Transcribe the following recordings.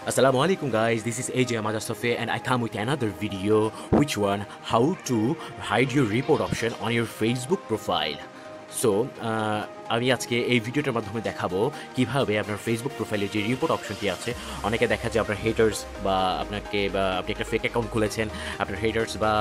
Assalamu alaikum guys, this is AJ Amajastafe and I come with another video, which one, how to hide your report option on your Facebook profile. So আমি আজকে এই ভিডিওটার মাধ্যমে দেখাবো কিভাবে আপনার Facebook প্রোফাইলে যে রিপোর্ট অপশনটি আছে, অনেকে দেখা যায় আপনার হেটার্স বা আপনি একটা ফেক অ্যাকাউন্ট খুলেছেন, আপনার হেটার্স বা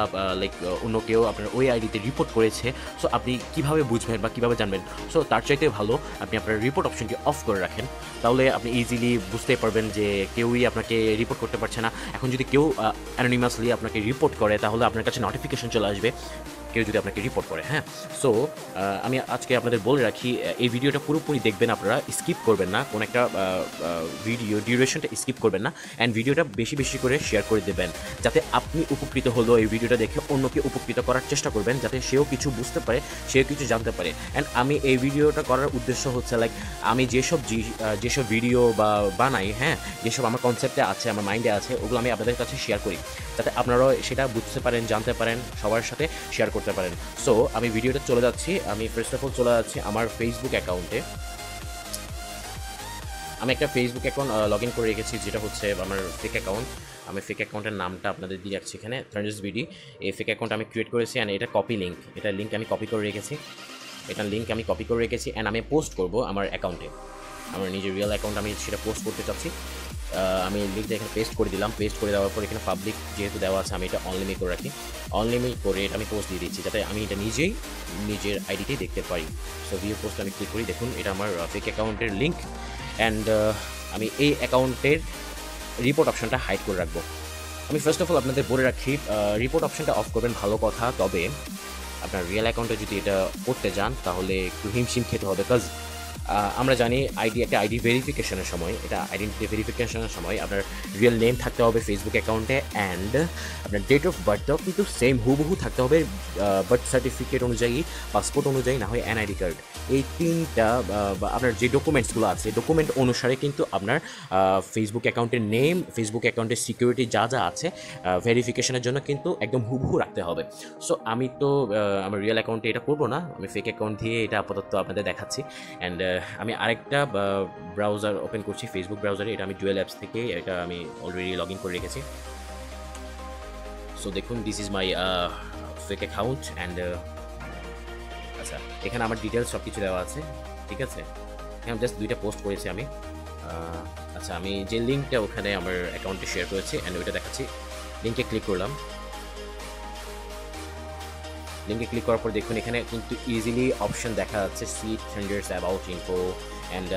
লাইক অন্য কেউ আপনার ওই আইডিতে রিপোর্ট করেছে। সো আপনি কিভাবে বুঝবেন বা কিভাবে জানবেন? সো তার চাইতে ভালো আপনি আপনার রিপোর্ট অপশনটি অফ করে রাখেন, তাহলে আপনি ইজিলি বুঝতে পারবেন যে কেউই আপনাকে রিপোর্ট করতে পারছে না। এখন যদি কেউ অ্যানোনিমাসলি আপনাকে রিপোর্ট করে, তাহলে আপনার কাছে নোটিফিকেশন চলে আসবে কেউ যদি আপনাকে রিপোর্ট করে। হ্যাঁ, সো আমি আজকে আপনাদের বলে রাখি, এই ভিডিওটা পুরোপুরি দেখবেন, আপনারা স্কিপ করবেন না, কোনো একটা ভিডিও ডিউরেশনটা স্কিপ করবেন না, অ্যান্ড ভিডিওটা বেশি বেশি করে শেয়ার করে দেবেন, যাতে আপনি উপকৃত হলো এই ভিডিওটা দেখে অন্যকে উপকৃত করার চেষ্টা করবেন, যাতে সেও কিছু বুঝতে পারে, সেও কিছু জানতে পারে। অ্যান্ড আমি এই ভিডিওটা করার উদ্দেশ্য হচ্ছে লাইক আমি যেসব ভিডিও বা বানাই, হ্যাঁ, যেসব আমার কনসেপ্টে আছে, আমার মাইন্ডে আছে, ওগুলো আমি আপনাদের কাছে শেয়ার করি, যাতে আপনারাও সেটা বুঝতে পারেন, জানতে পারেন, সবার সাথে শেয়ার করতে পারেন। সো আমি ভিডিওটা চলে যাচ্ছি, আমি ফার্স্ট অফ অল চলে যাচ্ছি আমার ফেসবুক অ্যাকাউন্টে। আমি একটা ফেসবুক অ্যাকাউন্ট লগ ইন করে রেখেছি, যেটা হচ্ছে আমার ফেক অ্যাকাউন্ট। আমি ফেক অ্যাকাউন্টের নামটা আপনাদের দিয়ে রাখছি এখানে, থার্নজেস বিডি। এই ফেক অ্যাকাউন্ট আমি ক্রিয়েট করেছি, অ্যান্ড এটা কপি লিঙ্ক, এটা লিঙ্ক আমি কপি করে রেখেছি, অ্যান্ড আমি পোস্ট করব আমার অ্যাকাউন্টে, আমার নিজের রিয়েল অ্যাকাউন্ট আমি সেটা পোস্ট করতে চাচ্ছি। আমি লিঙ্কটা এখানে পেস্ট করে দিলাম, পেস্ট করে দেওয়ার পর এখানে পাবলিক যেহেতু দেওয়া আছে, আমি এটা অনলিমিট করে রাখি, অনলিমিট করে এটা আমি পোস্ট দিয়ে দিচ্ছি, যাতে আমি এটা নিজের আইডিতেই দেখতে পারি। সো ভিউ পোস্ট আমি ক্লিক করি, দেখুন এটা আমার ফেক অ্যাকাউন্টের লিঙ্ক, অ্যান্ড আমি এই অ্যাকাউন্টের রিপোর্ট অপশনটা হাইড করে রাখবো। আমি ফার্স্ট অফ অল আপনাদের বলে রাখি, রিপোর্ট অপশনটা অফ করবেন ভালো কথা, তবে আপনার রিয়েল অ্যাকাউন্টে যদি এটা করতে যান তাহলে একটু হিমশিম খেতে হবে, বিকজ আমরা জানি একটা আইডি ভেরিফিকেশনের সময়, এটা আইডেন্টিটি ভেরিফিকেশনের সময় আপনার রিয়েল নেম থাকতে হবে ফেসবুক অ্যাকাউন্টে, অ্যান্ড আপনার ডেট অফ বার্থটাও কিন্তু সেম হুবহু থাকতে হবে, বার্থ সার্টিফিকেট অনুযায়ী, পাসপোর্ট অনুযায়ী, না হয় এনআইডি কার্ড। এই তিনটা বা আপনার যে ডকুমেন্টসগুলো আছে, ডকুমেন্ট অনুসারে কিন্তু আপনার ফেসবুক অ্যাকাউন্টের নেম, ফেসবুক অ্যাকাউন্টের সিকিউরিটি যা যা আছে ভেরিফিকেশনের জন্য কিন্তু একদম হুবহু রাখতে হবে। সো আমি তো আমার রিয়েল অ্যাকাউন্টে এটা করবো না, আমি ফেক অ্যাকাউন্ট দিয়ে এটা আপাতত আপনাদের দেখাচ্ছি। অ্যান্ড আমি আরেকটা ব্রাউজার ওপেন করছি, ফেসবুক ব্রাউজারে, এটা আমি ডুয়েল অ্যাপস থেকে এটা আমি অলরেডি লগ ইন করে রেখেছি। সো দেখুন, this is my fake account, and আচ্ছা, এখানে আমার ডিটেলস সব কিছু দেওয়া আছে, ঠিক আছে। এখানে জাস্ট দুইটা পোস্ট করেছি আমি। আচ্ছা, আমি যে লিঙ্কটা ওখানে আমার অ্যাকাউন্টে শেয়ার করেছি, অ্যান্ড ওইটা দেখাচ্ছি। লিঙ্কে ক্লিক করলাম, লিঙ্কে ক্লিক করার পর দেখুন এখানে কিন্তু ইজিলি অপশন দেখা যাচ্ছে, seat senders about info, and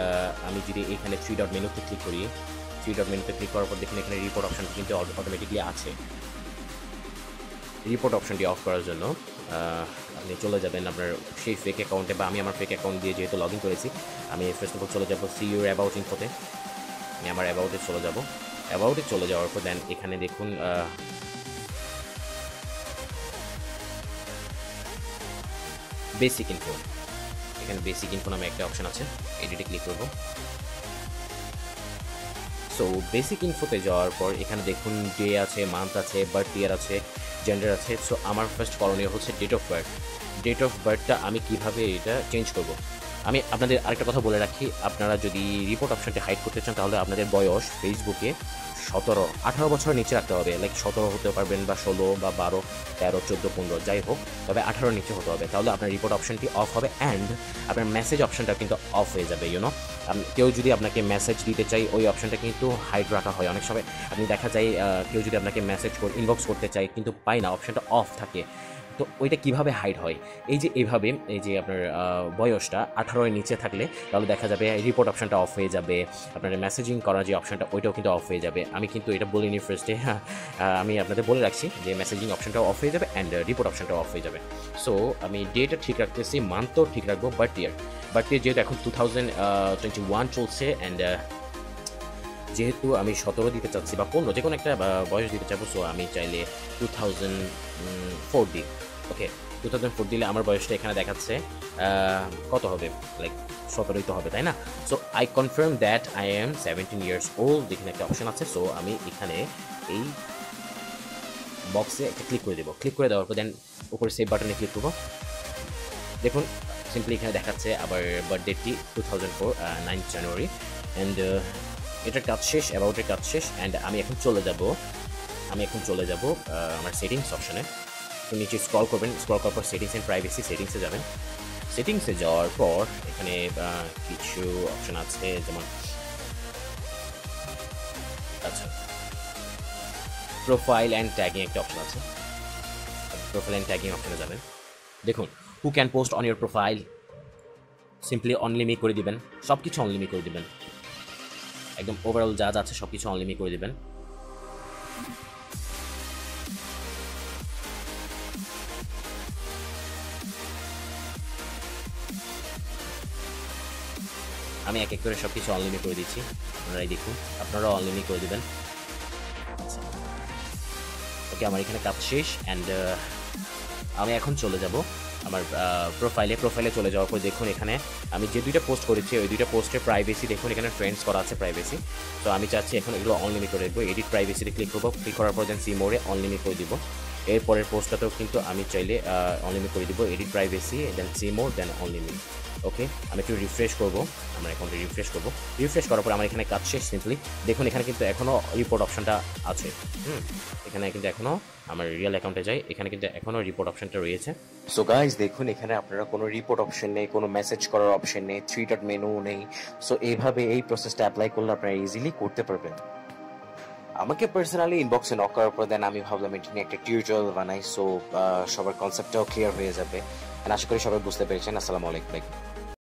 আমি যদি এখানে থ্রি ডট মেনুতে ক্লিক করি, থ্রি ডট মেনুতে ক্লিক করার পর দেখুন এখানে রিপোর্ট অপশনটি কিন্তু অটোমেটিকলি আছে। রিপোর্ট অপশনটি অফ করার জন্য আপনি চলে যাবেন আপনার সেই ফেক অ্যাকাউন্টে, বা আমি আমার ফেক অ্যাকাউন্ট দিয়ে যেহেতু লগ ইন করেছি, আমি ফার্স্ট অফ অল চলে যাবো সি ইউর অ্যাবাউট ইনফোতে। আমি আমার অ্যাবাউটে চলে যাব, অ্যাবাউটে চলে যাওয়ার পর দেন এখানে দেখুন বেসিক ইনফো, এখানে বেসিক ইনফো নামে একটা অপশন আছে, এডিটে ক্লিক করব। সো বেসিক ইনফোতে যাওয়ার পর এখানে দেখুন ডে আছে, মান্থ আছে, বার্থ ইয়ার আছে, জেন্ডার আছে। সো আমার ফার্স্ট করণীয় হচ্ছে date of birth. Date of বার্থটা আমি কিভাবে এটা চেঞ্জ করব? আমি আপনাদের আরেকটা কথা বলে রাখি, আপনারা যদি রিপোর্ট অপশনটি হাইড করতে চান, তাহলে আপনাদের বয়স ফেসবুকে 18 বছরের নিচে রাখতে হবে, লাইক 17 হতে পারবেন, বা 16 বা 12, 13, 14, 15 যাই হোক, তবে 18 নিচে হতে হবে, তাহলে আপনার রিপোর্ট অপশনটি অফ হবে, অ্যান্ড আপনার মেসেজ অপশনটা কিন্তু অফ হয়ে যাবে। কেউ যদি আপনাকে মেসেজ দিতে চাই, ওই অপশনটা কিন্তু হাইড রাখা হয় অনেক সময়। আপনি দেখা যায় কেউ যদি আপনাকে ইনবক্স করতে চায় কিন্তু পায় না, অপশনটা অফ থাকে, তো ওইটা কিভাবে হাইড হয়? এইভাবে, এই যে আপনার বয়সটা 18-এর নিচে থাকলে, তাহলে দেখা যাবে রিপোর্ট অপশনটা অফ হয়ে যাবে, আপনার মেসেজিং করার যে অপশনটা ওইটাও কিন্তু অফ হয়ে যাবে। আমি কিন্তু এটা বলিনি ফার্স্টে, হ্যাঁ, আমি আপনাদের বলে রাখছি যে মেসেজিং অপশনটাও অফ হয়ে যাবে, অ্যান্ড রিপোর্ট অপশনটাও অফ হয়ে যাবে। সো আমি ডেটা ঠিক রাখতেছি, মান্থও ঠিক রাখবো, বার্থ ইয়ার যেহেতু এখন 2021 চলছে, অ্যান্ড যেহেতু আমি 17 দিতে চাচ্ছি বা 15, যে কোনো একটা বয়স দিতে চাবো, সো আমি চাইলে 2004 দিই। ওকে, 2004 দিলে আমার বয়সটা এখানে দেখাচ্ছে কত হবে, লাইক 17ই তো হবে, তাই না? So I confirm that I am 17 years old, এখানে একটা অপশন আছে। সো আমি এখানে এই বক্সে একটা ক্লিক করে দেবো, ক্লিক করে দেওয়ার পর দেন উপরে সেভ বাটনে ক্লিক করবো। দেখুন সিম্পলি এখানে দেখাচ্ছে আবার বার্থডেটটি 2004, 9 জানুয়ারি, অ্যান্ড এটার কাজ শেষ, অ্যাবাউটের কাজ শেষ। অ্যান্ড আমি এখন চলে যাব আমার সেটিংস অপশনে। নিচে স্ক্রল করবেন, স্ক্রল করার পর সেটিংস অ্যান্ড প্রাইভেসি, সেটিংসে যাবেন। সেটিংসে যাওয়ার পর এখানে কিছু অপশন আছে, যেমন আচ্ছা প্রোফাইল অ্যান্ড ট্যাগিং একটা অপশন আছে। প্রোফাইল অ্যান্ড ট্যাগিং অপশনে যাবেন। দেখুন who can post on your profile, simply only me করে দিবেন, সব কিছু অনলিমি করে দিবেন, একদম ওভারঅল যা যা আছে সব কিছু অনলিমি করে দিবেন। আমি এক এক করে সব কিছু অনলিমি করে দিচ্ছি, আপনারাই দেখুন, আপনারাও অনলিমি করে দিবেন। ওকে, আমার এখানে কাজ শেষ। অ্যান্ড আমি এখন চলে যাব আমার প্রোফাইলে চলে যাওয়ার পর দেখুন এখানে আমি যে দুইটা পোস্ট করেছি ওই দুইটা পোস্টের প্রাইভেসি দেখুন, এখানে ফ্রেন্ডস করা আছে প্রাইভেসি। তো আমি চাচ্ছি এখন এগুলো অনলিমিট করে দেবো। এডিট প্রাইভেসিতে ক্লিক করবো, ক্লিক করার পর দেন সি মোড়ে অনলিমিট করে দিব। এরপরের পোস্টটাতেও কিন্তু আমি চাইলে অনলিমিট করে দিব, এডিট প্রাইভেসি দেন সি মোর দেন অনলিমিট। ওকে, আমি একটু রিফ্রেশ করবো, আমার অ্যাকাউন্টে রিফ্রেশ করার পর আমার এখানে কাজ শেষ। সিম্পলি দেখুন এখানে কিন্তু এখনও রিপোর্ট অপশনটা আছে। এখানে কিন্তু এখনও আমার রিয়েল অ্যাকাউন্টে যাই, এখানে কিন্তু এখনও রিপোর্ট অপশনটা রয়েছে। সো গাইজ দেখুন এখানে আপনারা কোনো রিপোর্ট অপশন নেই, কোনো মেসেজ করার অপশন নেই, 3 ডট মেনু নেই। সো এইভাবে এই প্রসেসটা অ্যাপ্লাই করলে আপনারা ইজিলি করতে পারবেন। আমাকে পার্সোনালি ইনবক্সে নক করার পর দেন আমি ভাবলাম এটা নিয়ে একটা টিউটোরিয়াল বানাই। সো সবার কনসেপ্টটাও ক্লিয়ার হয়ে যাবে। আশা করি সবাই বুঝতে পেরেছেন। আসসালামু আলাইকুম।